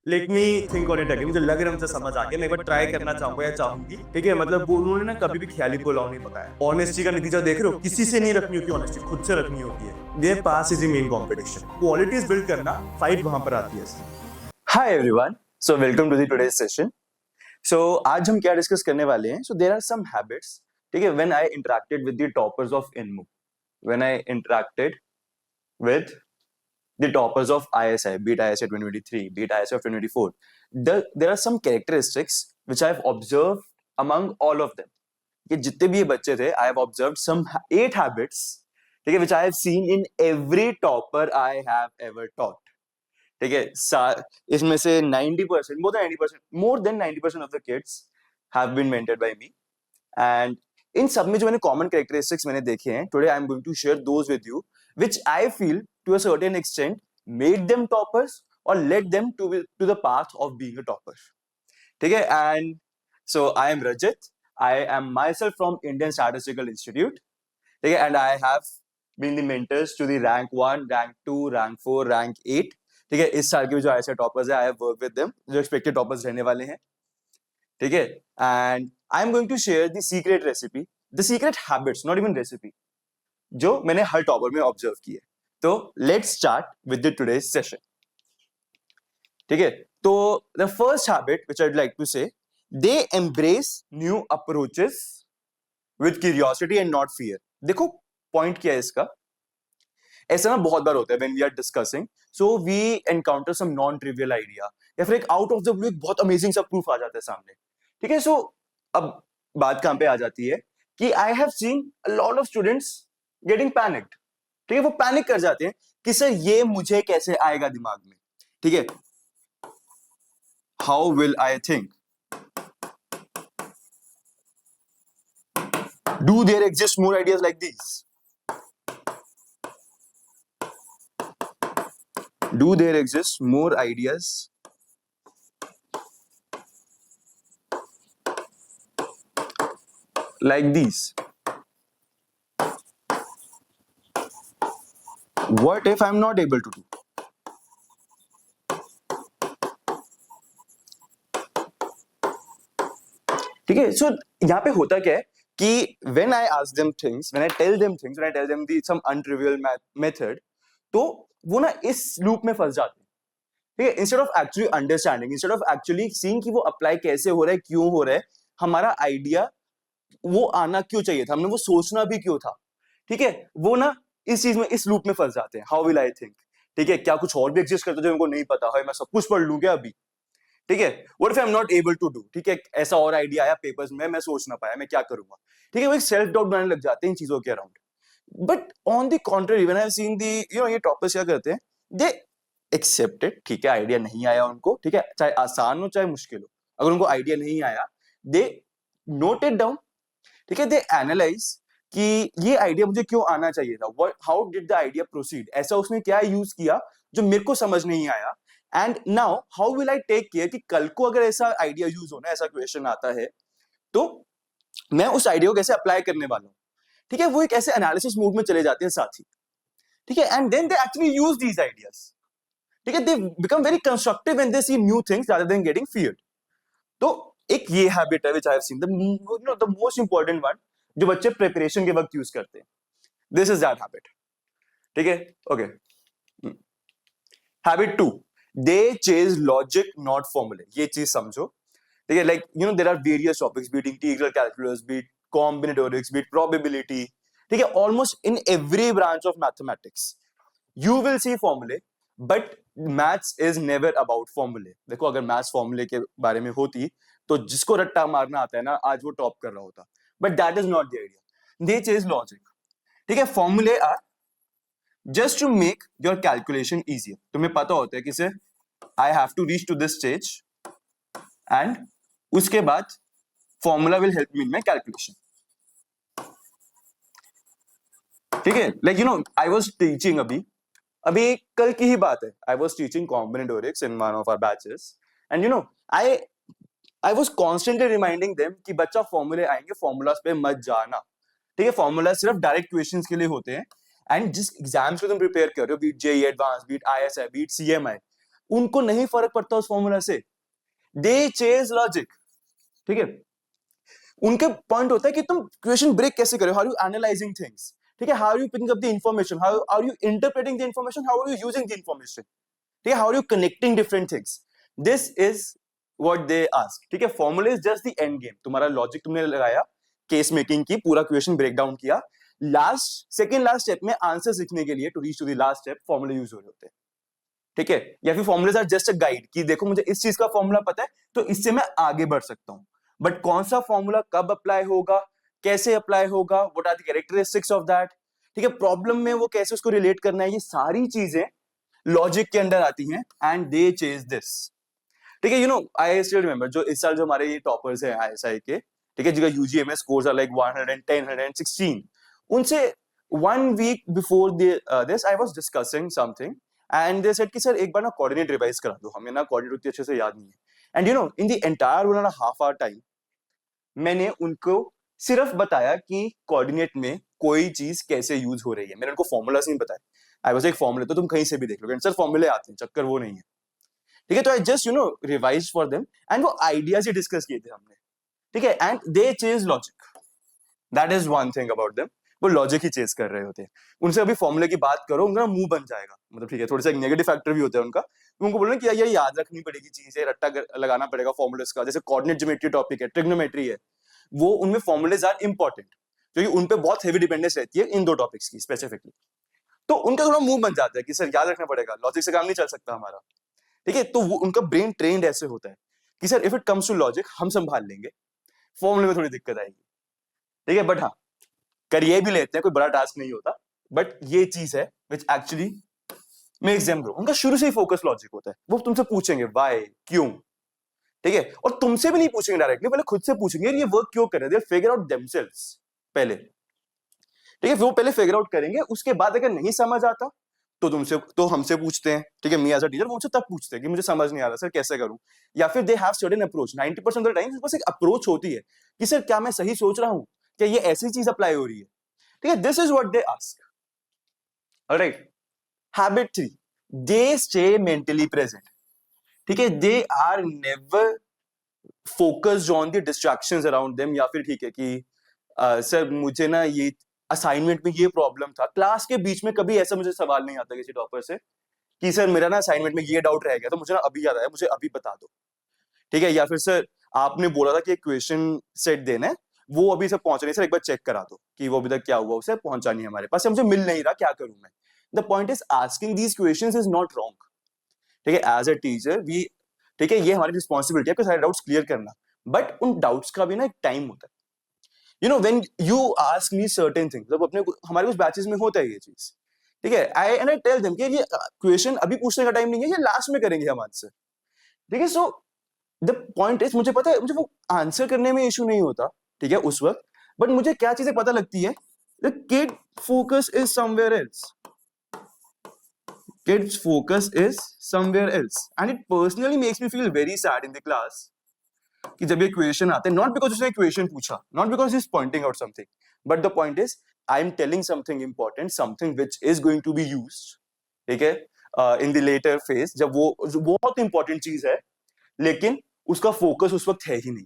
Let me think on it again. मुझे लग रहा है मुझे समझ आ गया, मैं एक बार ट्राई करना चाहूंगा या चाहूंगी। ठीक है, मतलब वो उन्होंने ना कभी भी ख्याली पुलाव नहीं पकाया। ऑनेस्टी का नतीजा देख रहे हो, किसी से नहीं रखनी होती ऑनेस्टी, खुद से रखनी होती है। Their pass is the main competition, qualities build करना, फाइट वहां पर आती है। Hi everyone, so welcome to the today's session. So आज हम क्या डिस्कस करने वाले हैं? So there are some habits, ठीक है, when I interacted with the toppers of INMO, when I interacted with the toppers of ISI, be it ISI 2023, be it ISI of 2024. There are some characteristics which I have observed among all of them. कि जितने भी ये बच्चे थे, I have observed some 8 habits, ठीक है, which I have seen in every topper I have ever taught. ठीक है, इसमें से 90%, more than 90% of the kids have been mentored by me. And इन सब में जो मैंने कॉमन कैरेक्टरिस्टिक्स मैंने देखे हैं, today I am going to share those with you, which I feel to a certain extent made them toppers or led them to the path of being a topper. ठीक है, and so I am Rajat. I am myself from Indian Statistical Institute. ठीक है, and I have been the mentors to the rank 1, rank 2, rank 4, rank 8. ठीक है, इस साल के जो ऐसे टॉपर्स है, I have worked with them, जो एक्सपेक्टेड टॉपर्स रहने वाले हैं। ठीक है, and I am going to share the secret recipe, the secret habits, not even recipe, जो मैंने हर टॉपर में ऑब्जर्व की है। तो let's start with the today's session. ठीक है, तो the first habit which I would like to say, they embrace new approaches with curiosity and not fear. देखो पॉइंट क्या है इसका, ऐसा ना बहुत बार होता है when we are discussing, so we encounter some non trivial idea, या फिर एक आउट ऑफ द ब्लू एक बहुत अमेजिंग सा प्रूफ आ जाता है सामने। ठीक है, सो अब बात कहां पे आ जाती है कि आई have seen a lot of students getting panicked. ठीक है, वो पैनिक कर जाते हैं कि सर ये मुझे कैसे आएगा दिमाग में। ठीक है, how will I think, do their exist more ideas like this, do their exist more ideas like these? What if I'm not able to do? ठीक है, सो यहाँ पे होता क्या है कि when I ask them things, when I tell them things, when I tell them the some untrivial method, तो वो ना इस लूप में फंस जाते हैं। ठीक है, instead of actually understanding, instead of actually seeing कि वो अप्लाई कैसे हो रहा है, क्यों हो रहा है, हमारा आइडिया वो आना क्यों चाहिए था, हमने वो सोचना भी क्यों था। ठीक है, वो ना इस चीज में, इस लूप में फंस जाते हैं। हाउ विल आई थिंक, ठीक है, क्या कुछ और भी एग्जिस्ट करता है जो उनको नहीं पता है, मैं सब कुछ पढ़ लूं क्या अभी? ठीक है, what if I am not able to do, ठीक है, ऐसा और आइडिया आया पेपर्स में, मैं सोच ना पाया, मैं क्या करूंगा? ठीक है, वो एक सेल्फ डाउट बनाने लग जाते हैं इन चीजों के around. But on the contrary, when I have scene दी, ये टॉपर्स क्या करते हैं, दे एक्सेप्ट इट। ठीक है, आइडिया नहीं आया उनको, ठीक है, चाहे आसान हो चाहे मुश्किल हो, अगर उनको आइडिया नहीं आया, दे नोट इट डाउन। ठीक है, दे एनालाइज कि ये आइडिया मुझे क्यों आना चाहिए था, how did the idea proceed, ऐसा उसने क्या यूज किया जो मेरे को समझ नहीं आया, and now how will I take care कि कल को अगर ऐसा आइडिया यूज होना, ऐसा क्वेश्चन आता है, तो मैं उस आइडिया को कैसे अप्लाई करने वाला हूं। ठीक है, वो एक ऐसे एनालिसिस मूड में चले जाते हैं साथ ही। ठीक है, and then they actually use these ideas. ठीक है, they become very constructive when they see new things rather than getting feared. तो एक ये हैबिट है which I have seen, the most important one, जो बच्चे प्रिपरेशन के वक्त यूज करते हैं। This is that habit. ठीक है, okay. Habit 2, they chase logic not formulae. ये चीज समझो। ठीक है, like there are various topics, be it integral calculus, be it combinatorics, be it probability. ठीक है, almost in every branch of mathematics you will see फॉर्मूले, but maths is never about फॉर्मूले। देखो, अगर मैथ्स फॉर्मूले के बारे में होती तो जिसको रट्टा मारना आता है ना, आज वो टॉप कर रहा होता। But that is not the idea, they chase logic. ठीक है, formulae are just to make your calculation easier. तुम्हें पता होता है कि say I have to reach to this stage, and उसके बाद formula will help me in my calculation. ठीक है, लाइक आई वॉज टीचिंग अभी कल की ही बात है, I was teaching combinatorics in one of our batches, and I was constantly reminding them कि बच्चा फॉर्मूले आएंगे, फॉर्मूलाज पे मत जाना। ठीक है, फॉर्मूला सिर्फ डायरेक्ट क्वेश्चंस के लिए होते हैं, एंड जिस एग्जाम्स को तुम प्रिपेयर कर रहे हो, beat JEE advance, beat ISI, beat CMI, उनको नहीं फर्क पड़ता उस फॉर्मूला से, दे चेज लॉजिक, ठीक है। उनके पॉइंट होता है कि तुम क्वेश्चन ब्रेक कैसे करो, हाउ यू एनालाइजिंग थिंग्स, ठीक है, how you picking up the information, how are you interpreting the information, how are you using the information, ठीक है, how are you connecting different things, this is what they ask, ठीक है। Formula is just the end game, तुम्हारा logic तुमने लगाया, case making की, पूरा question break down किया, लास्ट सेकंड लास्ट स्टेप में आंसर्स लिखने के लिए to reach to the last step formula use हो रहे होते हैं, ठीक है। या फिर formulas are just a guide कि देखो मुझे इस चीज का फॉर्मूला पता है तो इससे मैं आगे बढ़ सकता हूं, बट कौन सा फॉर्मूला कब अप्लाई होगा, कैसे अप्लाई होगा, what are the characteristics of that, ठीक है, प्रॉब्लम में वो कैसे उसको रिलेट करना है, ये सारी चीजें लॉजिक के अंदर आती हैं एंड दे चेज दिस, ठीक है। आई स्टिल रिमेंबर जो इस साल जो हमारे ये टॉपर्स हैं आईएसआई के, ठीक है, जिनका यूजीएमएस स्कोर्स आर लाइक 110 116, उनसे 1 week before this I was discussing something and they said कि सर एक बार ना कोऑर्डिनेट रिवाइज करा दो, हमें ना कोऑर्डिनेट उतनी अच्छे से याद नहीं है, and in the entire 1.5 hour time मैंने उनको सिर्फ बताया कि कोऑर्डिनेट में कोई चीज कैसे यूज हो रही है, मैंने उनको फॉर्मूलास नहीं बताया, आई वाज एक फॉर्मूला तो तुम कहीं से भी देख लोगे, सर फॉर्मूले आते हैं, चक्कर वो नहीं है, ठीक है। तो I just revise for them and वो आइडियाज ही डिस्कस किए थे हमने, ठीक है, and they chase logic, that is one thing about them, वो लॉजिक ही चेज कर रहे होते हैं। उनसे अभी फॉर्मूले की बात करो उनका मुंह बन जाएगा, मतलब ठीक है, थोड़ा सा एक नेगेटिव फैक्टर भी होता है उनका, तो उनको बोलना कि ये याद रखनी पड़ेगी चीज है, रट्टा लगाना पड़ेगा फॉर्मूलेस का, जैसे कोऑर्डिनेट ज्योमेट्री टॉपिक है, ट्रिग्नोमेट्री है, वो उनमें फॉर्मूलेज आर इंपॉर्टेंट, क्योंकि उन पे बहुत हेवी डिपेंडेंस रहती है इन दो टॉपिक्स की स्पेसिफिकली, तो उनका थोड़ा मुंह बन जाता है कि सर याद रखना पड़ेगा, लॉजिक से काम नहीं चल सकता हमारा, ठीक है। तो वो उनका ब्रेन ट्रेन्ड ऐसे होता है कि sir if it comes to logic हम संभाल लेंगे, फॉर्मूले में थोड़ी दिक्कत आएगी, ठीक है, बट हाँ कर ये भी लेते हैं, कोई बड़ा टास्क नहीं होता, बट ये चीज है which actually makes them grow, उनका शुरू से ही फोकस लॉजिक होता है, वो तुमसे पूछेंगे व्हाई, क्यों, ठीक है, और तुमसे भी नहीं पूछेंगे डायरेक्टली, पहले खुद से पूछेंगे ये वर्क क्यों कर रहे हैं, दे फिगर आउट देमसेल्व्स पहले, ठीक है, वो पहले फिगर आउट करेंगे, उसके बाद अगर नहीं समझ आता तो हमसे पूछते हैं, ठीक है, मी एज अ टीचर मुझसे तब पूछते हैं कि मुझे समझ नहीं आ रहा सर कैसे करूं, या फिर they have certain approach, 90% of the time बस एक अप्रोच होती है कि सर क्या मैं सही सोच रहा हूं, क्या ये ऐसी चीज अप्लाई हो रही है, ठीक है, this is what they ask, alright. Habit 3, they stay mentally present, ठीक है, they are never focused on the distractions around them, या फिर ठीक है कि सर मुझे ना ये असाइनमेंट में ये प्रॉब्लम था, क्लास के बीच में कभी ऐसा मुझे सवाल नहीं आता किसी टॉपर से कि सर मेरा ना असाइनमेंट में ये डाउट रह गया तो मुझे ना अभी याद आया, मुझे अभी बता दो, ठीक है, या फिर सर आपने बोला था कि एक क्वेश्चन सेट देना है, वो अभी से पहुंच नहीं, सर एक बार चेक करा दो कि वो अभी तक क्या हुआ, उसे पहुंचा नहीं हमारे पास, मुझे मिल नहीं रहा, क्या करूं मैं। The point is asking these questions is not wrong, ठीक है, एज अ टीचर वी, ठीक है, ये हमारी रिस्पॉन्सिबिलिटी है आपके सारे डाउट्स क्लियर करना, बट उन डाउट्स का भी ना एक टाइम होता है, when you ask me certain things, जब अपने हमारे कुछ बैचेस में होता है ये चीज, ठीक है, I tell them कि ये क्वेश्चन अभी पूछने का टाइम नहीं है, ये लास्ट में करेंगे हम आंसर, ठीक है। सो द पॉइंट इज मुझे पता है, मुझे वो आंसर करने में इशू नहीं होता, ठीक है, उस वक्त, बट मुझे क्या चीजें पता लगती है, the kid focus is somewhere else, kids focus is somewhere else, and it personally makes me feel very sad in the class कि जब ये क्वेश्चन आते हैं, नॉट बिकॉज उसने क्वेश्चन पूछा, not because is pointing out something, but the point is I am telling something important, something which is going to be used, ठीक है, in the later phase, जब वो बहुत इंपॉर्टेंट चीज है, लेकिन उसका फोकस उस वक्त है ही नहीं,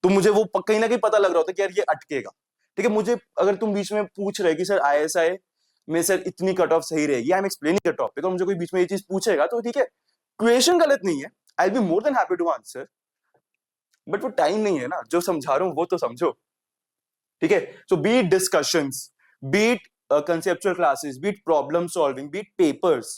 तो मुझे वो कहीं ना कहीं पता लग रहा होता है कि यार ये अटकेगा, ठीक है। मुझे अगर तुम बीच में पूछ रहे कि सर आईएसआई में सर इतनी कट ऑफ सही रहेगी, I am explaining the topic, और मुझे कोई बीच में ये चीज पूछेगा तो ठीक है, क्वेश्चन गलत नहीं है, I will be more than happy to answer, but वो टाइम नहीं है ना, जो समझा रहा हूं वो तो समझो, ठीक है। So be it discussions, be it conceptual classes, be it problem solving, be it papers,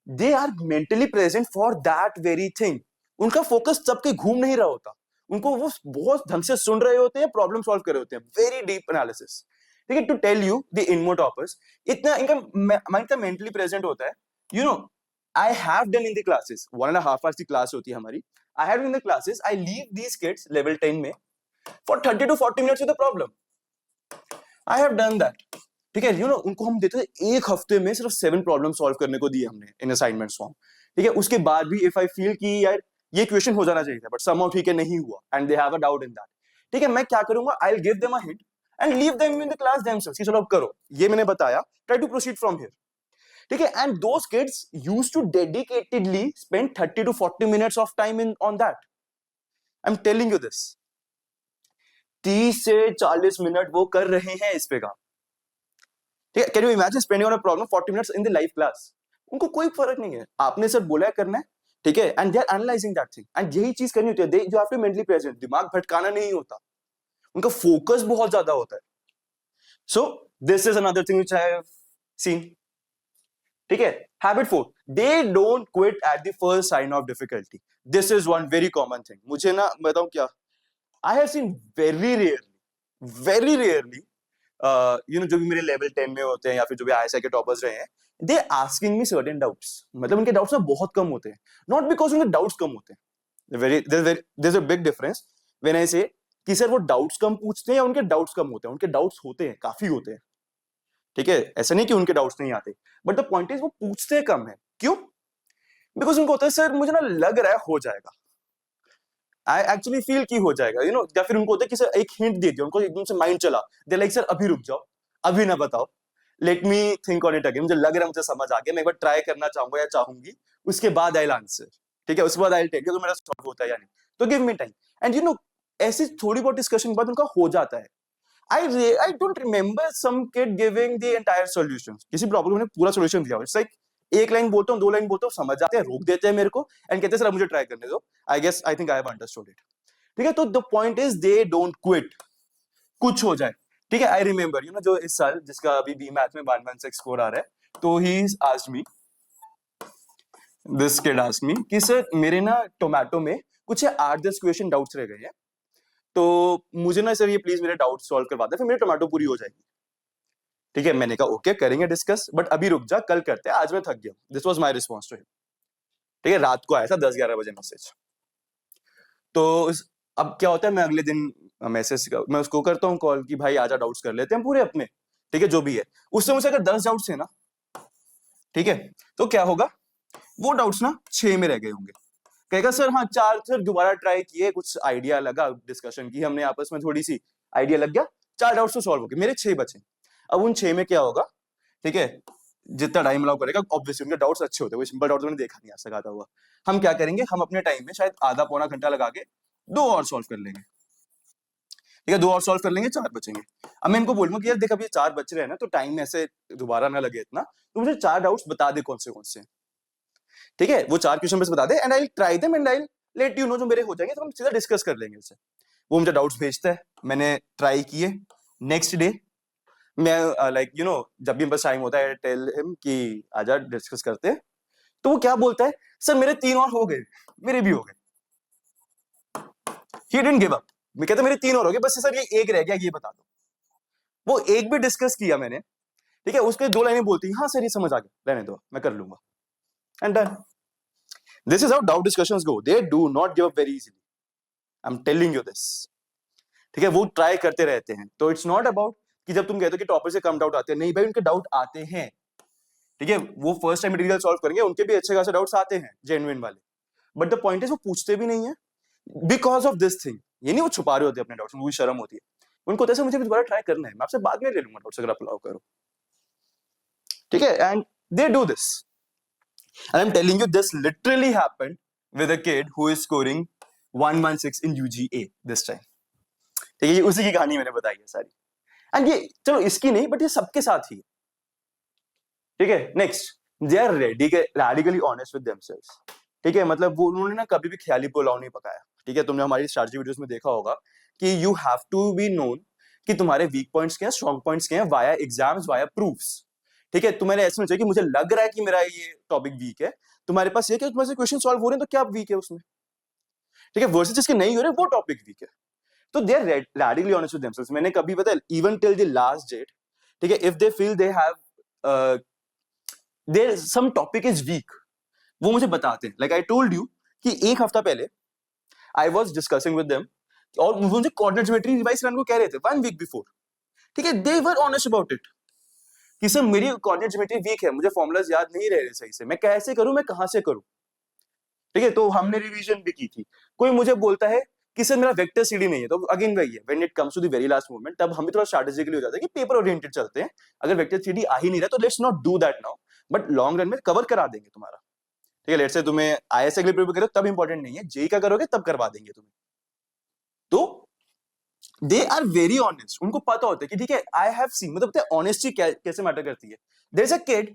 they are mentally present for that very thing, उनका फोकस सबके घूम नहीं रहा होता, उनको वो बहुत ढंग से सुन रहे होते हैं, प्रॉब्लम सॉल्व कर रहे होते हैं, वेरी डीप एनालिसिस, ठीक है। To tell you the INMO toppers, इतना इनका माइंड का मेंटली प्रेजेंट होता है, I have done in the classes, 1.5 hours की क्लास होती है हमारी, I have done in the classes, I leave these kids level 10 में for 30 to 40 minutes with a problem, I have done that, ठीक है। उनको हम देते थे एक हफ्ते में सिर्फ 7 प्रॉब्लम सॉल्व करने को दिए हमने इन असाइनमेंट फॉर्म, ठीक है। उसके बाद भी इफ आई फील कि यार ये क्वेश्चन हो जाना चाहिए था बट समहाउ ठीक है नहीं हुआ and they have a doubt in that, ठीक है, मैं क्या करूंगा, I will give them a hint and leave them in the class themselves कि चलो अब करो, ये मैंने बताया, try to proceed from here, ठीक है, and those kids used to dedicatedly spend 30 to 40 minutes of time in on that. I am telling you this. 30 से 40 मिनट वो कर रहे हैं इस पे काम. ठीक है, can you imagine spending on a problem 40 minutes in the live class? उनको कोई फर्क नहीं है, आपने सर बोला है करना है, ठीक है, and they are analysing that thing, and यही चीज करनी होती है. They you have to mentally present, दिमाग भटकाना नहीं होता, उनका फोकस बहुत ज्यादा होता है. So this is another thing which I have seen. ठीक है, habit 4, they don't quit at the first sign of difficulty. This is one very common thing. मुझे ना बताऊं क्या, I have seen very rarely जो भी मेरे लेवल 10 में होते हैं या फिर जो भी आईएसआई के टॉपर्स रहे हैं, they asking me certain doubts. मतलब उनके डाउट्स ना बहुत कम होते हैं, नॉट बिकॉज उनके डाउट्स कम होते हैं. There is a big difference when I say कि सर वो डाउट्स कम पूछते हैं या उनके डाउट्स कम होते हैं. उनके डाउट्स होते हैं, काफी होते हैं. ठीक है, ऐसा नहीं कि उनके डाउट्स नहीं आते, बट द पॉइंट इज वो पूछते कम है. क्यों? बिकॉज उनको होता है सर मुझे ना लग रहा है हो जाएगा, आई एक्चुअली फील की हो जाएगा, या फिर उनको होता है कि सर एक हिंट दे दिया, उनको एकदम से माइंड चला, दे लाइक सर अभी रुक जाओ, अभी ना बताओ, let me think on it again, मुझे लग रहा है, मुझे समझ आ गया, मैं एक बार ट्राई करना चाहूंगा या चाहूंगी, उसके बाद आई विल आंसर. ठीक है, उसके बाद आई विल टेल यू तो मेरा सॉल्व होता है या नहीं, तो गिव मी टाइम. एंड ऐसी थोड़ी बहुत डिस्कशन के बाद उनका हो जाता है. I don't remember some kid giving the entire solution. किसी प्रॉब्लम ने पूरा सॉल्यूशन दिया. It's like एक लाइन बोलता हूँ, 2 लाइन बोलता हूँ, समझ जाते हैं, रोक देते हैं मेरे को एंड कहते हैं सर मुझे ट्राई करने दो. I think I have understood it. ठीक है, तो the point is they don't quit. कुछ हो जाए. ठीक है, आई रिमेंबर जो इस साल जिसका अभी बी मैथ में 116 स्कोर आ रहा है, तो he asked me, this kid asked me कि सर मेरे ना टोमेटो में कुछ 8-10 क्वेश्चन डाउट्स रह गए हैं, तो मुझे ना सर ये प्लीज मेरे डाउट सॉल्व करवा दे, फिर मेरी टोमेटो पूरी हो जाएगी. ठीक है, मैंने कहा ओके करेंगे डिस्कस, बट अभी रुक जा, कल करते हैं, आज मैं थक गया. This was my response to him. ठीक है, रात को आया था 10-11 बजे मैसेज. तो अब क्या होता है, मैं अगले दिन मैं उसको करता हूँ कॉल कि भाई आजा डाउट्स कर लेते हैं पूरे अपने. ठीक है, जो भी है, उससे मुझे अगर 10 डाउट्स है ना, ठीक है, तो क्या होगा, वो डाउट्स ना 6 में रह गए होंगे. कहेगा सर हाँ 4 सर दोबारा ट्राई किए, कुछ आइडिया लगा, डिस्कशन की हमने आपस में, थोड़ी सी आइडिया लग गया, 4 डाउट्स तो सॉल्व हो गए, मेरे 6 बचे. अब उन 6 में क्या होगा, ठीक है, जितना टाइम अलाउ करेगा, ऑब्वियसली उनके डाउट्स अच्छे होते हैं, वो सिंपल डाउट्स मैंने देखा नहीं आज तक आता हुआ. हम क्या करेंगे, हम अपने टाइम में शायद आधा पौना घंटा लगा के 2 और सॉल्व कर लेंगे. ठीक है, 2 और सॉल्व कर लेंगे, 4 बचेंगे. अब मैं इनको बोलूंगा कि यार देख अभी 4 बच रहे हैं ना, तो टाइम ऐसे दोबारा ना लगे इतना, तो मुझे 4 डाउट्स बता दे कौन से. ठीक है, वो 4 क्वेश्चन बस बता दे and I will try them and I will let you know. जो मेरे हो जाएंगे तो हम सीधा डिस्कस कर लेंगे उससे. वो मुझे डाउट्स भेजता है, मैंने ट्राई किए, नेक्स्ट डे मैं जब भी बस टाइम होता है टेल हिम कि आजा डिस्कस करते हैं, तो वो क्या बोलता है, सर मेरे 3 और हो गए, मेरे भी हो गए. He didn't give up. मैं कहता मेरे 3 और हो गए, बस सर ये एक रह गया, ये बता दो. वो एक भी डिस्कस किया मैंने. ठीक है, उसके 2 लाइनें बोलती, हाँ सर ये समझ आ गया, रहने दो मैं कर लूंगा, and done. This is how doubt discussions go. They do not give up very easily. I'm telling you this. ठीक है, वो ट्राई करते रहते हैं. तो इट्स नॉट अबाउट कि जब तुम कहते हो कि टॉपर से कम डाउट आते हैं, नहीं भाई उनके डाउट आते हैं. ठीक है, वो फर्स्ट टाइम मटेरियल सॉल्व करेंगे, उनके भी अच्छे खासे डाउट्स आते हैं, जेन्युइन वाले. बट द पॉइंट इज वो पूछते भी नहीं है बिकॉज ऑफ दिस थिंग. ये नहीं वो छुपा रहे होते अपने डाउट्स, उनको शर्म होती है. उनको ऐसे मुझे भी दोबारा ट्राई करना है, मैं आपसे बाद में ले लूंगा डाउट्स अगर आप अलाउ करो. ठीक है, and they do this. And I'm telling you, this literally happened with a kid who is scoring 116 in UGA this time. ठीक है, ये उसी की कहानी मैंने बताई है सारी. एंड ये चलो इसकी नहीं, बट ये सबके साथ ही. ठीक है, next, they are radically honest with themselves. ठीक है, मतलब वो उन्होंने ना कभी भी ख्याली पुलाव नहीं पकाया. ठीक है, तुमने हमारी स्ट्रैटेजी वीडियोस में देखा होगा कि you have to be known कि तुम्हारे वीक पॉइंट्स क्या है, स्ट्रॉन्ग पॉइंट्स क्या है, वाया एग्जाम्स, वाया प्रूफ्स. ठीक है, तुम्हें ऐसे में चाहिए कि मुझे लग रहा है कि मेरा ये टॉपिक वीक है, तुम्हारे पास ये कि तुम्हारे क्वेश्चन सॉल्व हो रहे हैं, तो क्या वीक है उसमें. ठीक है, वर्सेस जिसके नहीं हो रहे वो टॉपिक वीक है. तो they are radically honest with themselves. मैंने कभी पता है even till the last date, ठीक है, if they feel they have their some topic is weak, वो मुझे बताते हैं. लाइक आई टोल्ड यू कि एक हफ्ता पहले आई वाज डिस्कसिंग विद देम और मुझे कोऑर्डिनेट ज्योमेट्री रिवाइज करने को कह रहे थे 1 वीक बिफोर. ठीक है, they were honest about it कि सर मेरी कोऑर्डिनेट ज्योमेट्री वीक है, मुझे फॉर्मूलाज याद नहीं रह रहे सही से, मैं कैसे करूं, मैं कहां से करूं. ठीक है, तो हमने रिवीजन भी की थी. कोई मुझे बोलता है कि सर मेरा वेक्टर सीडी नहीं है, तो अगेन वही है, when it comes to the very last moment, तब हम भी थोड़ा स्ट्रैटेजिकली हो जाता है कि पेपर ओरिएंटेड चलते हैं. अगर वेक्टर सीडी आ ही नहीं रहा तो let's not do that now, but long run में कवर करा देंगे तुम्हारा। ठीक है, लेट्स से तुम्हें आईएएस के लिए प्रिपेयर करो तब इंपॉर्टेंट नहीं है, जेई का करोगे तब करवा देंगे तुम्हें। तो दे आर वेरी ऑनेस्ट, उनको पता होता है कि ठीक है आई हैव सीन, मतलब ऑनेस्टी कैसे मैटर करती है। There is a kid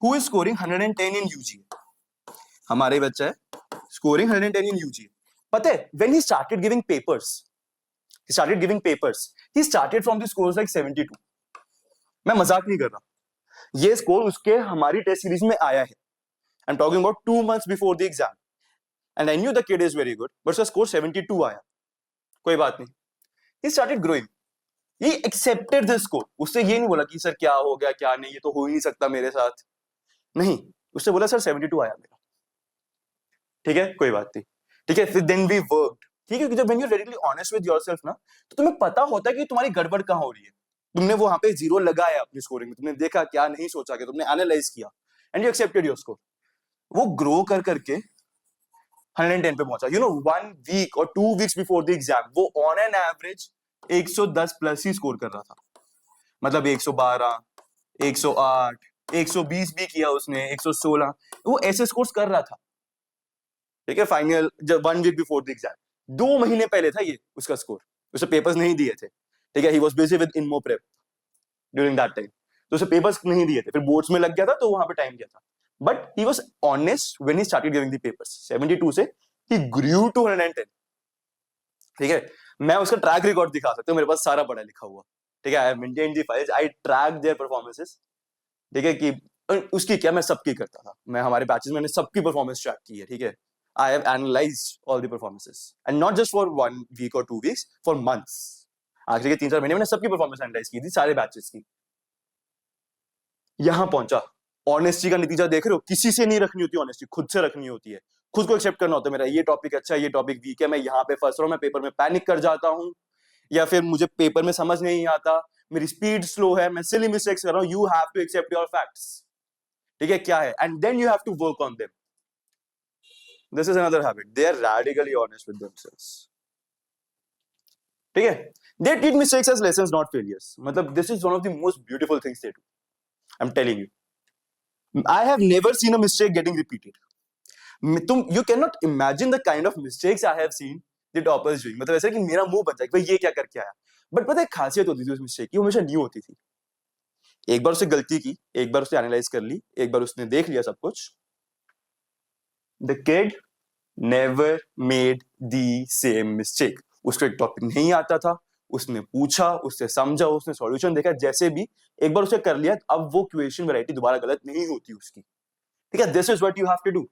who is scoring 110 in UG, हमारे बच्चा है स्कोरिंग 110 इन यूजी। पता है when he started giving papers, he started from the scores like 72। मैं मजाक नहीं कर रहा, ये स्कोर उसके हमारी टेस्ट सीरीज में आया है। I am talking about 2 months before the exam, and I knew the kid is very good, but उसका स्कोर 72 आया। कोई बात नहीं, he started growing, he accepted this score। उससे ये नहीं बोला कि सर क्या हो गया क्या नहीं, ये तो हो ही नहीं सकता मेरे साथ, नहीं, उससे बोला सर 72 आया मेरा। ठीक है, कोई बात नहीं, ठीक है, फिर देन वी वर्कड। ठीक है, जब when you are radically honest with yourself ना, तो तुम्हें पता होता है कि तुम्हारी गड़बड़ कहां हो रही है। तुमने वहां पे जीरो लगाया अपनी स्कोरिंग में, तुमने देखा क्या नहीं सोचा, कि तुमने एनालाइज किया and you accepted your score. वो ग्रो कर करके 110 पे पहुंचा। यू नो 1 वीक और 2 वीक्स बिफोर द एग्जाम वो on an average 110 plus he score कर रहा था, मतलब 112, 108, 120 भी किया उसने, 116, वो ऐसे स्कोर्स कर रहा था। ठीक है, फाइनल जब 1 वीक बिफोर द एग्जाम, 2 महीने पहले था ये उसका स्कोर, उसे पेपर्स नहीं दिए थे। ठीक है, he was busy with INMO prep during that time, तो उसे पेपर्स नहीं दिए थे, फिर बोर्ड्स में लग गया था तो वहां पे टाइम गया था। But he was honest when he started giving the papers. 72 से ही ग्रू टू 110। ठीक है, मैं उसका ट्रैक रिकॉर्ड दिखा सकता हूँ, मेरे पास सारा पढ़ा लिखा हुआ। ठीक है, I have maintained the files, I track their performances. ठीक है, कि उसकी क्या, मैं सबकी करता था, मैं हमारे बैचेस में मैंने सबकी परफॉर्मेंस ट्रैक की है। ठीक है, I have analyzed all the performances and not just for 1 week or 2 weeks, for months। आखिर के 3-4 महीने मैंने सबकी परफॉर्मेंस एनालाइज की थी, सारे बैचेस की। यहां पहुंचा, ऑनेस्टी का नतीजा देख रहे हो, किसी से नहीं रखनी होती ऑनेस्टी, खुद से रखनी होती है। खुद को एक्सेप्ट करना होता है, मेरा ये टॉपिक अच्छा है, ये टॉपिक वीक है, मैं यहाँ पे फंस रहा हूँ, मैं पेपर में पैनिक कर जाता हूँ, या फिर मुझे पेपर में समझ नहीं आता, मेरी स्पीड स्लो है, मैं सिली मिस्टेक्स कर रहा हूँ। You have to accept your facts. ठीक है, क्या है, and then you have to work on them. This is another habit. They are radically honest with themselves. ठीक है, they treat mistakes as lessons, not failures। मतलब this is one of the most beautiful things they do। I'm telling you, I have never seen a mistake getting repeated। you cannot imagine the kind of mistakes I have seen the toppers doing। मतलब ऐसा कि मेरा मुंह बन जाए कि भाई ये क्या करके आया। बट पता है खासियत होती थी उस मिस्टेक की, वो हमेशा न्यू होती थी। एक बार उसने गलती की, एक बार उसने एनालाइज कर ली, एक बार उसने देख लिया सब कुछ। The kid never made the same mistake। उसको एक टॉपिक नहीं आता था, उसने पूछा, उससे समझा, उसने सॉल्यूशन देखा, जैसे भी एक बार उसे कर लिया, अब वो क्वेश्चन वैरायटी दोबारा गलत नहीं होती उसकी। ठीक है, this is what you have to do.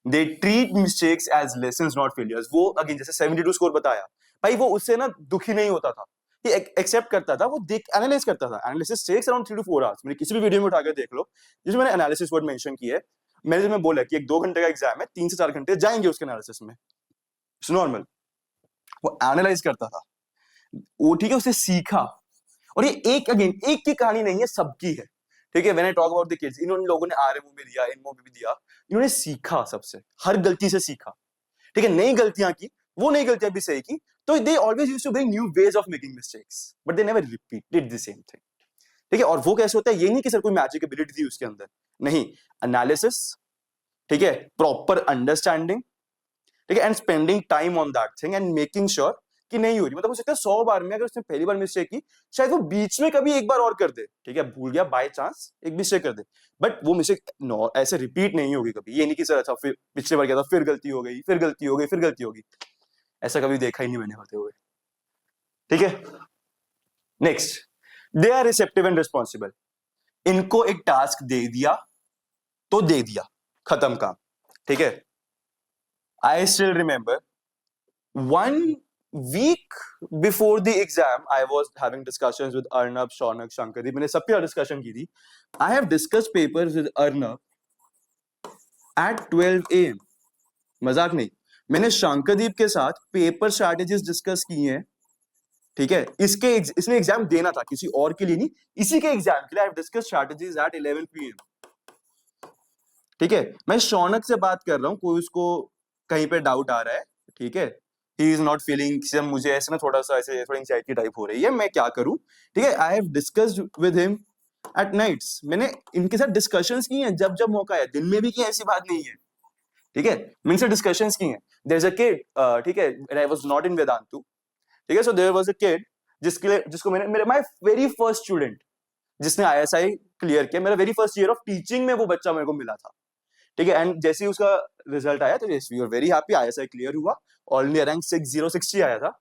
They treat mistakes as lessons not failures. वो अगेन जैसे 72 स्कोर बताया, भाई वो उससे ना दुखी नहीं होता था, ये एक्सेप्ट करता था, वो देख एनालाइज करता था। Analysis takes around 3 to 4 hours. मैंने किसी भी वीडियो में उठाकर देख लो जिसमें मैंने एनालिसिस वर्ड मेंशन किया है। मैंने तुम्हें बोला कि 1-2 घंटे का एग्जाम है, 3 से 4 घंटे जाएंगे उसके एनालिसिस में, इट्स नॉर्मल। वो एनालाइज करता था, वो ठीक है, उसे सीखा। और ये एक की कहानी नहीं है, सबकी है। ठीक है, when I talk about the kids, इन लोगों ने आरएमओ में दिया, इनमो में भी दिया, इन्होंने सीखा सबसे, हर गलती से सीखा। ठीक है, नई गलतियां की, वो नई गलतियां भी सही की, तो they always used to bring new ways of making mistakes, but they never repeated the same thing. ठीक है, और वो कैसे होता है, ये नहीं कि सर कोई मैजिक एबिलिटी थी उसके अंदर, नहीं, एनालिसिस, ठीक है, प्रॉपर अंडरस्टैंडिंग, ठीक है, and spending time on that thing and making sure कि नहीं हो रही। मतलब हो सकता है 100 बार में अगर उसने पहली बार मिस्टेक की, शायद वो बीच में कभी एक बार और कर दे, ठीक है, भूल गया बाय चांस, एक मिस्टेक कर दे, बट वो मिस्टेक ऐसे रिपीट नहीं होगी कभी। ये नहीं कि सर अच्छा फिर पिछले बार किया था, फिर गलती हो गई, फिर गलती हो गई, फिर गलती होगी, ऐसा कभी देखा ही नहीं मैंने होते हुए। ठीक है, next, they are receptive and responsible. इनको एक टास्क दे दिया तो दे दिया, खत्म काम। ठीक है, I still remember 1 week before the exam I was having discussions with Arnab, Shaunak, Shankardeep। मैंने सबके साथ डिस्कशन की थी। I have discussed papers with Arnab at 12 AM। मजाक नहीं, मैंने शंकरदीप के साथ पेपर स्ट्रैटेजीज डिस्कस की हैं। ठीक है, इसने एग्जाम देना था, किसी और के लिए नहीं, इसी के एग्जाम के लिए। I have discussed strategies at 11 PM। ठीक है, मैं शौनक से बात कर रहा हूं, कोई उसको कहीं पे डाउट आ रहा है, ठीक है, ही इज नॉट फीलिंग, मुझे ऐसे ना थोड़ा सा ऐसे थोड़ी एंजाइटी टाइप हो रही है, मैं क्या करूं। ठीक है, I have discussed with him at nights मैंने इनके साथ डिस्कशंस की हैं जब जब मौका है, दिन में भी की, ऐसी बात नहीं है, ठीक है, मैंने इनसे डिस्कशंस की हैं। देयर इज अ किड, ठीक है, I was not in Vedantu, ठीक है, so there was a kid जिसको मैंने, मेरे माय वेरी फर्स्ट स्टूडेंट जिसने आईएसआई क्लियर किया, मेरा very first year of teaching में वो बच्चा मेरे को मिला था, ठीक है, एंड जैसे ही उसका रिजल्ट आया तो yes we are very happy, ISI clear हुआ, ऑल इंडिया रैंक 6060 आया था।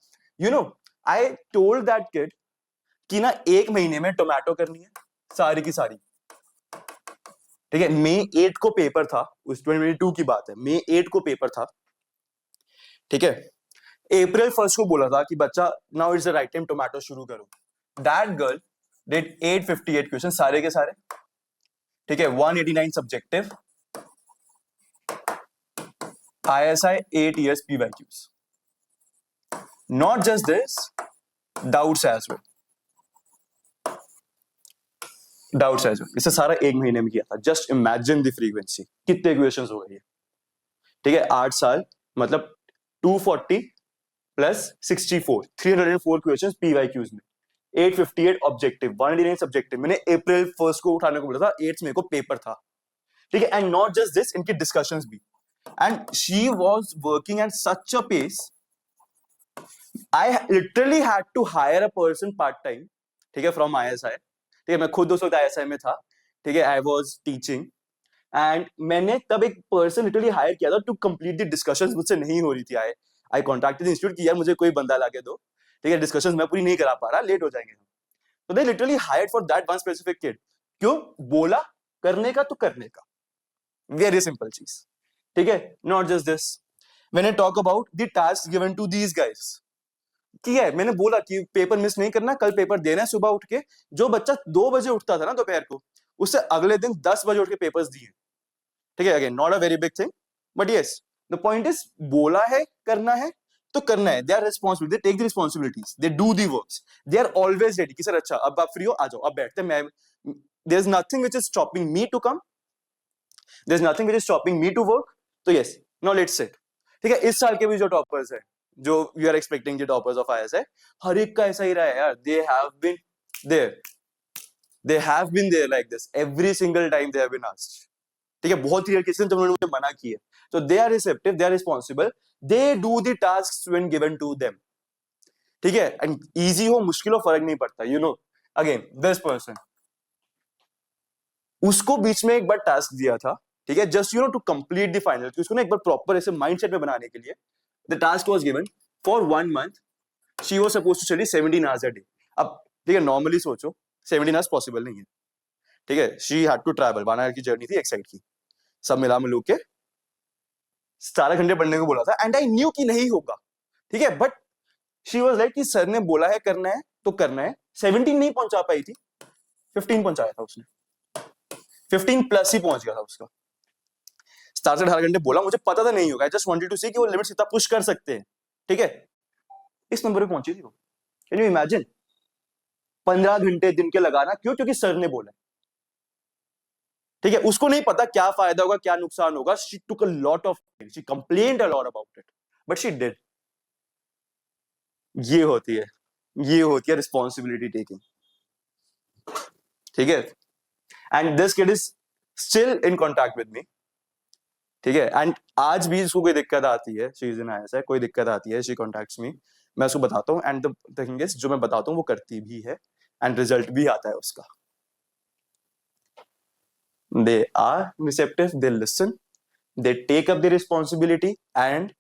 You know, I told that kid कि ना 1 महीने में टोमेटो करनी है सारी की सारी, ठीक है, मई 8 को पेपर था, उस 2022 की बात है, मई 8 को पेपर था, ठीक है, अप्रैल 1 को बोला था कि बच्चा now it's the right time, tomato शुरू करो। दैट गर्ल डिड 858 क्वेश्चन सारे के सारे, ठीक है, 189 subjective, ISI 8 years PYQs. Not just this, doubts as well. Doubts as well. इसे सारा 1 महीने में किया था। Just imagine the frequency. कितने क्वेश्चंस हो गए ये? ठीक है, 8 साल मतलब 240 प्लस 64, 304 क्वेश्चंस PYQs में, 858 ऑब्जेक्टिव, 189 सब्जेक्टिव। मैंने अप्रैल 1 को उठाने को बोला था, 8 मई को पेपर था, ठीक है, एंड नॉट जस्ट दिस, इनकी डिस्कशंस भी, and she was working at such a pace, I literally had to hire a person part time, ठीक है, from ISI, ठीक है, मैं खुद उस वक्त ISI में था, ठीक है, I was teaching, and मैंने तब एक person लिटरली हायर किया था टू कंप्लीट द डिस्कशंस, मुझसे नहीं हो रही थी, आई कॉन्टैक्टेड द इंस्टीट्यूट कि यार मुझे कोई बंदा ला के दो, ठीक है, डिस्कशंस मैं पूरी नहीं करा पा रहा, लेट हो जाएंगे हम, तो they literally hired for that one specific kid. क्यों? बोला करने का तो करने का, वेरी सिंपल चीज, ठीक है, not just this, when I talk about the task given to these guys, ठीक है, मैंने बोला कि पेपर मिस नहीं करना, कल पेपर देना है, सुबह उठ के, जो बच्चा 2 बजे उठता था ना दोपहर को, उससे अगले दिन 10 बजे उठ के पेपर्स दिए, ठीक है, again not a very big thing, but yes the point is, बोला है करना है तो करना है, they are responsible, they take the responsibilities, they do the works, they are always ready कि सर अच्छा अब आप फ्री हो, आ जाओ, अब बैठते हैं, मैं there is nothing which is stopping me to come, there is nothing which is stopping me to work, तो यस, नाउ लेट्स सिट, ठीक है, इस साल के भी जो टॉपर्स है, जो we are expecting the toppers of ISI, हर एक का ऐसा ही रहा है यार, there they have been there like this every single time they have been asked, ठीक है, बहुत रेयर केसेस जब उन्होंने मुझे मना किया, तो they are receptive, they are responsible, they do the tasks when given to them, ठीक है, एंड इजी हो मुश्किल हो फर्क नहीं पड़ता, you know, again this person, उसको बीच में एक बार टास्क दिया था, ठीक है, just you know to complete the final, उसको ना एक बार प्रॉपर ऐसे माइंडसेट में बनाने के लिए, the task was given for 1 month, she was supposed to study 17 hours a day. अब ठीक है, नॉर्मली सोचो 17 आवर्स पॉसिबल नहीं है, ठीक है, she had to travel, 1 hour की जर्नी थी एक साइड की, सब मिला मिलू के 17 घंटे पढ़ने को बोला था, एंड आई न्यू कि नहीं होगा, ठीक है, बट शी वाज लाइक कि सर ने बोला है करना है तो करना है, 17 नहीं पहुंचा पाई थी, 15 पहुंचाया था उसने, 15 प्लस ही पहुंच गया था उसका, 17 से 18 घंटे बोला, मुझे पता था नहीं होगा, आई जस्ट वांटेड टू सी कि वो लिमिट्स कितना पुश कर सकते हैं, ठीक है, इस नंबर पे पहुंची थी वो, कैन यू इमेजिन, 15 घंटे दिन के लगाना, क्यों? क्योंकि सर ने बोला, ठीक है, उसको नहीं पता क्या फायदा होगा क्या नुकसान होगा, she took a lot of, she complained a lot about it, but she did, ये होती है, ये होती है रिस्पॉन्सिबिलिटी टेकिंग, ठीक है, and this kid is still in contact with me, ठीक है, एंड आज भी इसको कोई दिक्कत आती है, शी इज इन आईएसआई, कोई दिक्कत आती है, शी कॉन्टैक्ट्स मी, मैं उसको बताता हूँ, एंड द थिंग इज जो मैं बताता हूँ वो करती भी है, एंड रिजल्ट भी आता है उसका, they are receptive, they listen, they take up the responsibility, and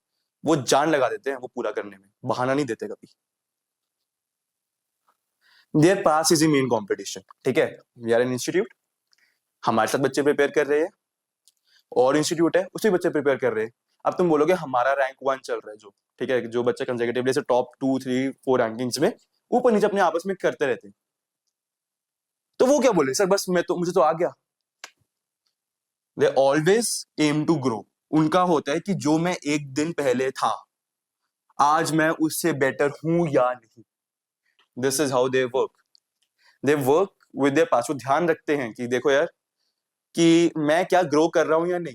वो जान लगा देते हैं वो पूरा करने में, बहाना नहीं देते कभी, their pass is the main competition, ठीक है, वी आर एन इंस्टीट्यूट, हमारे साथ बच्चे प्रिपेयर कर रहे हैं, और इंस्टीट्यूट है उसी बच्चे प्रिपेयर कर रहे हैं, अब तुम बोलोगे हमारा रैंक 1 चल रहा है जो, ठीक है, जो बच्चे कंसेक्यूटिवली से टॉप 2 3 4 रैंकिंग्स में ऊपर नीचे अपने आपस में करते रहते हैं, तो वो क्या बोले, सर बस मैं तो, मुझे तो आ गया, they always aim to grow, उनका होता है कि जो मैं एक दिन पहले था आज मैं उससे बेटर हूं या नहीं, this is how they work with their pass, वो ध्यान रखते हैं कि देखो यार कि मैं क्या ग्रो कर रहा हूं या नहीं,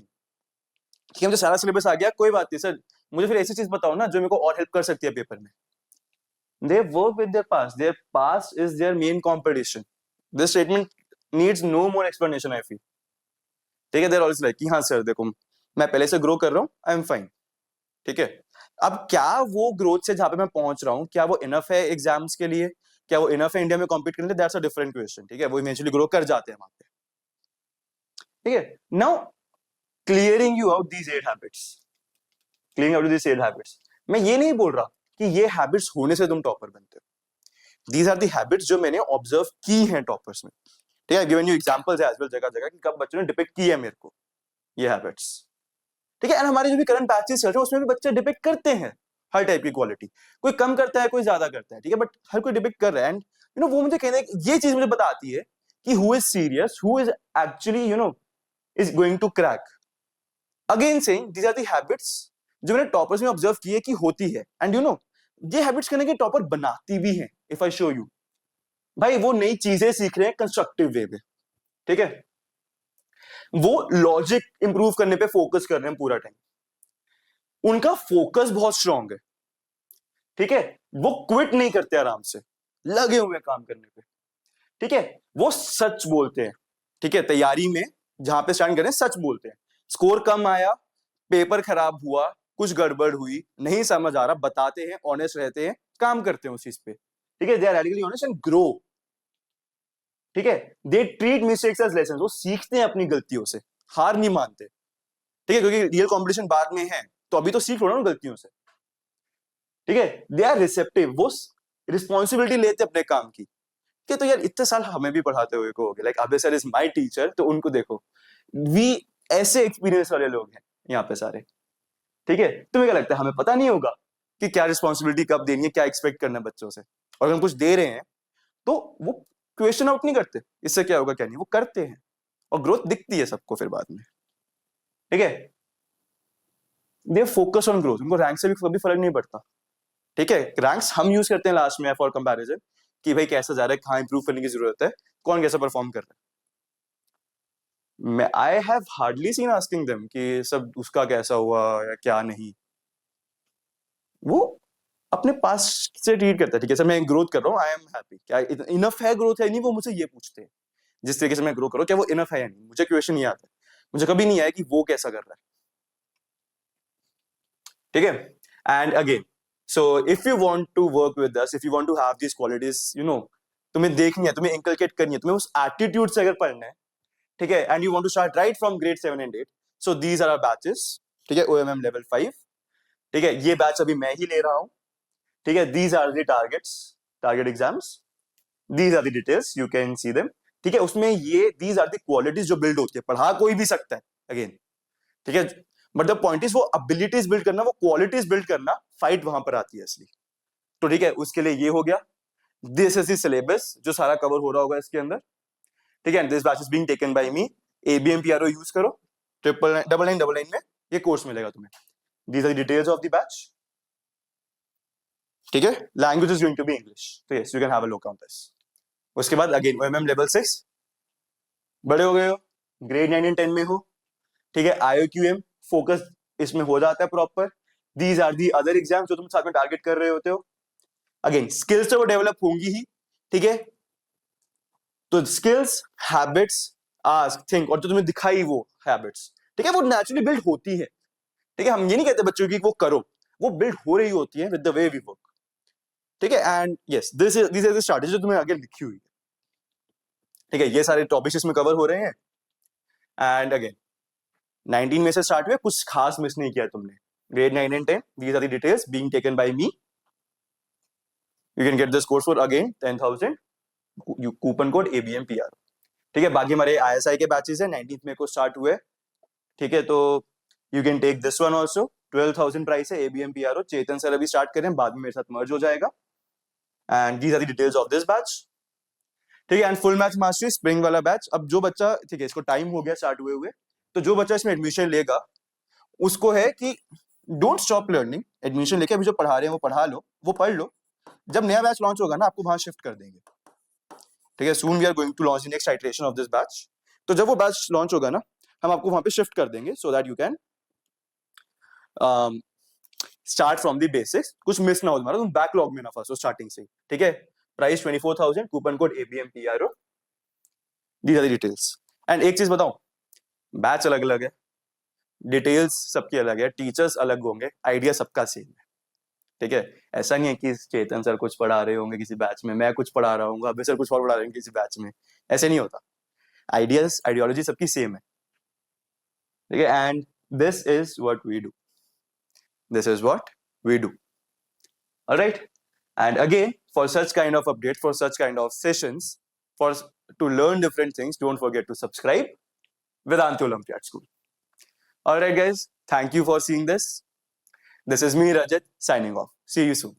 कि मुझे सारा सिलेबस आ गया, कोई बात नहीं सर, मुझे फिर ऐसी चीज बताओ ना जो मेरे को और हेल्प कर सकती है पेपर में, they work with their pass is their main competition, this statement needs no more explanation, I feel. ठीक है, देयर ऑलवेज लाइक कि हाँ सर देखो मैं पहले से ग्रो कर रहा हूँ, आई एम फाइन। ठीक है, अब क्या वो ग्रोथ से जहां पे मैं पहुंच रहा हूँ क्या वो इनफ है एग्जाम्स के लिए, क्या वो इनफ है इंडिया में कॉम्पीट करने के लिए, दैट्स अ डिफरेंट क्वेश्चन। ठीक है, वो इवेंचुअली ग्रो कर जाते हैं वहां पे। ठीक है, now clearing you out these 8 habits, clearing out these 8 habits, मैं ये नहीं बोल रहा कि ये हैबिट्स होने से तुम टॉपर बनते हो। दीज आर दी हैबिट्स जो मैंने ऑब्जर्व की हैं टॉपर्स में। ठीक है, given you examples as well जगह जगह कि कब बच्चों ने डिपिक्ट की है मेरे को ये हैबिट्स। ठीक है, एंड हमारे जो भी करंट बैचेस चल रहे हैं उसमें भी बच्चे डिपिक्ट करते हैं हर टाइप की क्वालिटी। कोई कम करता है, कोई ज्यादा करता है। ठीक है, बट हर कोई डिपिक्ट कर रहा है। एंड वो मुझे कहने ये चीज मुझे बताती है कि who is serious, who is actually is going to crack. Again saying these are the habits जो मैंने टॉपर्स में ऑब्जर्व की है कि होती है। एंड ये हैबिट्स करने के टॉपर बनाती भी हैं। इफ आई शो यू, भाई वो नई चीजें सीख रहे हैं कंस्ट्रक्टिव वे में। ठीक है, वो लॉजिक इंप्रूव करने पे फोकस कर रहे हैं पूरा टाइम, उनका फोकस बहुत स्ट्रांग है। ठीक है, वो क्विट नहीं करते, आराम से लगे हुए काम करने पे। ठीक है, वो सच बोलते हैं। ठीक है, तैयारी में जहां पे स्टैंड करें सच बोलते हैं। स्कोर कम आया, पेपर खराब हुआ, कुछ गड़बड़ हुई, नहीं समझ आ रहा, बताते हैं, ऑनेस्ट रहते हैं, काम करते हैं उस चीज पे। ठीक है, they are radically honest and grow. ठीक है, they treat mistakes as lesson, वो सीखते हैं अपनी गलतियों से, हार नहीं मानते। ठीक है, क्योंकि रियल कॉम्पिटिशन बाद में है, तो अभी तो सीख लो ना गलतियों से। ठीक है, दे आर रिसेप्टिव, वो रिस्पॉन्सिबिलिटी लेते अपने काम की। कि तो यार इतने साल हमें भी पढ़ाते हुए को हो गए, लाइक अबे सर इज माय टीचर, तो उनको देखो, वी ऐसे एक्सपीरियंस वाले लोग हैं यहाँ पे सारे। ठीक है, तुम्हें क्या लगता है हमें पता नहीं होगा कि क्या रिस्पॉन्सिबिलिटी कब देनी है, क्या एक्सपेक्ट करना है बच्चों से? और अगर हम कुछ दे रहे हैं तो वो क्वेश्चन आउट नहीं करते, इससे क्या होगा क्या नहीं, वो करते हैं और ग्रोथ दिखती है सबको फिर बाद में। ठीक है, दे फोकस ऑन ग्रोथ, उनको रैंक से भी कभी फर्क नहीं पड़ता। ठीक है, रैंक्स हम यूज करते हैं लास्ट में फॉर कंपैरिजन कि भाई कैसा जा रहा है, कहाँ इंप्रूव करने की जरूरत है, कौन कैसा परफॉर्म कर रहा है। मैं I have hardly seen asking them कि सब उसका कैसा हुआ या क्या नहीं। वो अपने पास से ट्रीट करता है। ठीक है सर, मैं ग्रोथ कर रहा हूँ, आई एम हैप्पी, क्या इनफ है ग्रोथ है नहीं, वो मुझे ये पूछते हैं। जिस तरीके से मैं ग्रो करूँ क्या वो इनफ है या नहीं, मुझे क्वेश्चन नहीं आता, मुझे कभी नहीं आया कि वो कैसा कर रहा है। ठीक है, and again so if you want to work with us, if you want to have this qualities, तुम्हें देखनी है, तुम्हें इंकलकेट करनी है, तुम्हें उस एटीट्यूड से अगर पढ़ना है। ठीक है, and you want to start right from grade 7 and 8, so these are our batches. ठीक है, ओएमएम लेवल 5। ठीक है, ये बैच अभी मैं ही ले रहा हूँ। ठीक है, these are the targets, target exams, these are the details, you can see them. ठीक है, उसमें ये दीज आर द क्वालिटीज जो बिल्ड होती है, पढ़ा कोई भी सकता है अगेन। ठीक है, बट द पॉइंट इज वो एबिलिटीज बिल्ड करना, वो क्वालिटीज बिल्ड करना, फाइट वहां पर आती है असली। तो ठीक है, उसके लिए ये हो गया, दिस इज द सिलेबस जो सारा कवर हो रहा होगा इसके अंदर। ठीक है, this batch is being taken by me, ABMPRO use करो, 999 में ये कोर्स मिलेगा तुम्हें। These are the details of the batch. ठीक है, language is going to be English, तो yes you can have a look on this. उसके बाद अगेन OMM लेवल 6, बड़े हो गए हो, ग्रेड 9 एंड 10 में हो। ठीक है, IOQM फोकस इसमें हो जाता है proper. These are the other exams जो तुम साथ में टारगेट कर रहे होते हो। अगेन स्किल्स तो वो डेवलप होंगी ही। ठीक है, तो स्किल्स, हैबिट्स, आस्क, थिंक, और जो तुम्हें दिखाई वो हैबिट्स, ठीक है, वो नेचुरली बिल्ड होती है। ठीक है, हम ये नहीं कहते बच्चों की वो करो, वो बिल्ड हो रही होती है with the way we work. ठीक है, and yes this is the strategy जो तुम्हें आगे लिखी हुई है। ठीक है, ये सारे टॉपिक्स इसमें कवर हो रहे हैं। एंड अगेन 19 में से स्टार्ट हुए, कुछ खास मिस नहीं किया तुमने। Grade 9 and 10, these are the details being taken by me. You can get this course for again 10,000, coupon code ABMPR। ठीक है, बाकी हमारे ISI के बैचेस है, 19th में को स्टार्ट हुए। ठीक है, तो you can take this one also, 12,000 price है, ABMPRO। चेतन सर अभी स्टार्ट करें, बाद में मेरे साथ मर्ज हो जाएगा। And these are the details of this batch. ठीक है, and full match mastery spring वाला बैच। अब जो बच्चा, ठीक है, इसको टाइम हो गया स्टार्ट हुए हुए, तो जो बच्चा इसमें एडमिशन लेगा उसको है कि डोंट स्टॉप लर्निंग। एडमिशन लेके अभी जो पढ़ा रहे हैं वो पढ़ा लो, वो पढ़ लो, जब नया बैच लॉन्च होगा ना आपको वहां शिफ्ट कर देंगे। ठीक है, soon we are going to launch the next iteration of this batch. तो जब वो बैच लॉन्च होगा ना, हम आपको वहां पे शिफ्ट कर देंगे, so that you can start from the basics, कुछ मिस ना हो तुम्हारा, तुम बैकलॉग में ना फंसो स्टार्टिंग से। ठीक है, price 24,000, coupon code ABMPRO। These are the details. And एक चीज बताऊं, बैच अलग अलग है, डिटेल्स सबकी अलग है, टीचर्स अलग होंगे, आइडिया सबका सेम है, ठीक है। ऐसा नहीं है कि चेतन सर कुछ पढ़ा रहे होंगे किसी बैच में, मैं कुछ पढ़ा रहा हूँ, अभी सर कुछ और पढ़ा रहे होंगे किसी बैच में, ऐसे नहीं होता। आइडियाज आइडियोलॉजी सबकी सेम है, ठीक है। And this is what we do, this is what we do, alright. And again, for such kind of updates, for such kind of sessions, for to learn different things, don't forget to subscribe Vedanta Olympiad School. All right, guys, thank you for seeing this. This is me, Rajat, signing off. See you soon.